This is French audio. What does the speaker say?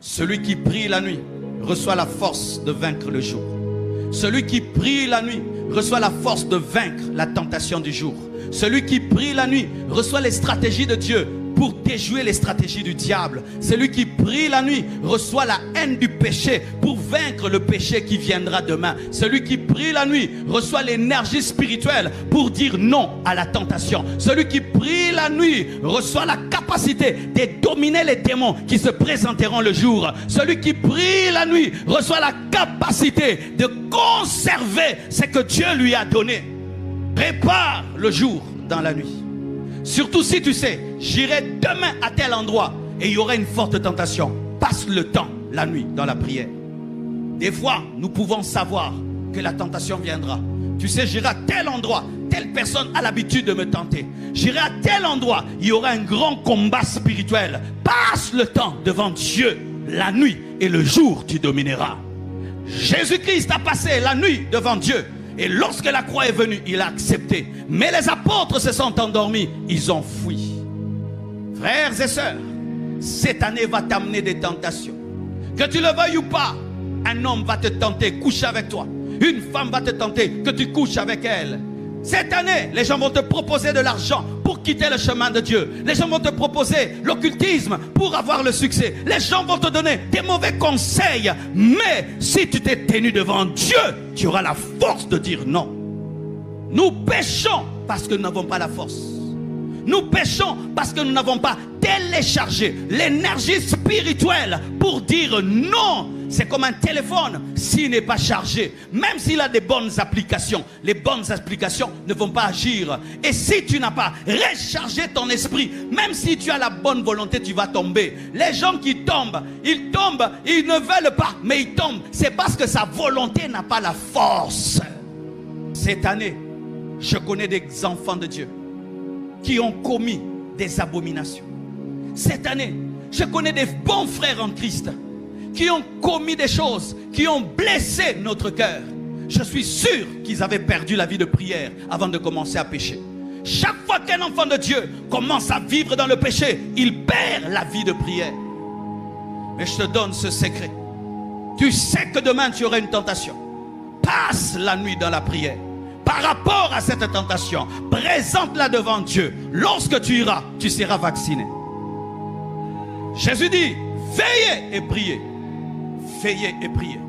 Celui qui prie la nuit reçoit la force de vaincre le jour. Celui qui prie la nuit reçoit la force de vaincre la tentation du jour. Celui qui prie la nuit reçoit les stratégies de Dieu pour déjouer les stratégies du diable. Celui qui prie la nuit reçoit la haine du péché pour vaincre le péché qui viendra demain. Celui qui prie la nuit reçoit l'énergie spirituelle pour dire non à la tentation. Celui qui prie la nuit reçoit la capacité de dominer les démons qui se présenteront le jour. Celui qui prie la nuit reçoit la capacité de conserver ce que Dieu lui a donné. Prépare le jour dans la nuit. Surtout si tu sais, j'irai demain à tel endroit et il y aura une forte tentation. Passe le temps, la nuit, dans la prière. Des fois, nous pouvons savoir que la tentation viendra. Tu sais, j'irai à tel endroit, telle personne a l'habitude de me tenter. J'irai à tel endroit, il y aura un grand combat spirituel. Passe le temps devant Dieu, la nuit et le jour tu domineras. Jésus-Christ a passé la nuit devant Dieu. Et lorsque la croix est venue, il a accepté. Mais les apôtres se sont endormis. Ils ont fui. Frères et sœurs, cette année va t'amener des tentations. Que tu le veuilles ou pas, un homme va te tenter, coucher avec toi. Une femme va te tenter, que tu couches avec elle. Cette année, les gens vont te proposer de l'argent pour quitter le chemin de Dieu. Les gens vont te proposer l'occultisme pour avoir le succès. Les gens vont te donner des mauvais conseils. Mais si tu t'es tenu devant Dieu, tu auras la force de dire non. Nous péchons parce que nous n'avons pas la force. Nous péchons parce que nous n'avons pas téléchargé l'énergie spirituelle pour dire non. C'est comme un téléphone, s'il n'est pas chargé, même s'il a des bonnes applications, les bonnes applications ne vont pas agir. Et si tu n'as pas rechargé ton esprit, même si tu as la bonne volonté, tu vas tomber. Les gens qui tombent, ils ne veulent pas, mais ils tombent. C'est parce que sa volonté n'a pas la force. Cette année, je connais des enfants de Dieu qui ont commis des abominations. Cette année, je connais des bons frères en Christ qui ont commis des choses, qui ont blessé notre cœur. Je suis sûr qu'ils avaient perdu la vie de prière avant de commencer à pécher. Chaque fois qu'un enfant de Dieu commence à vivre dans le péché, il perd la vie de prière. Mais je te donne ce secret. Tu sais que demain tu auras une tentation. Passe la nuit dans la prière. Par rapport à cette tentation, présente-la devant Dieu. Lorsque tu iras, tu seras vacciné. Jésus dit, veillez et priez. Veillez et priez.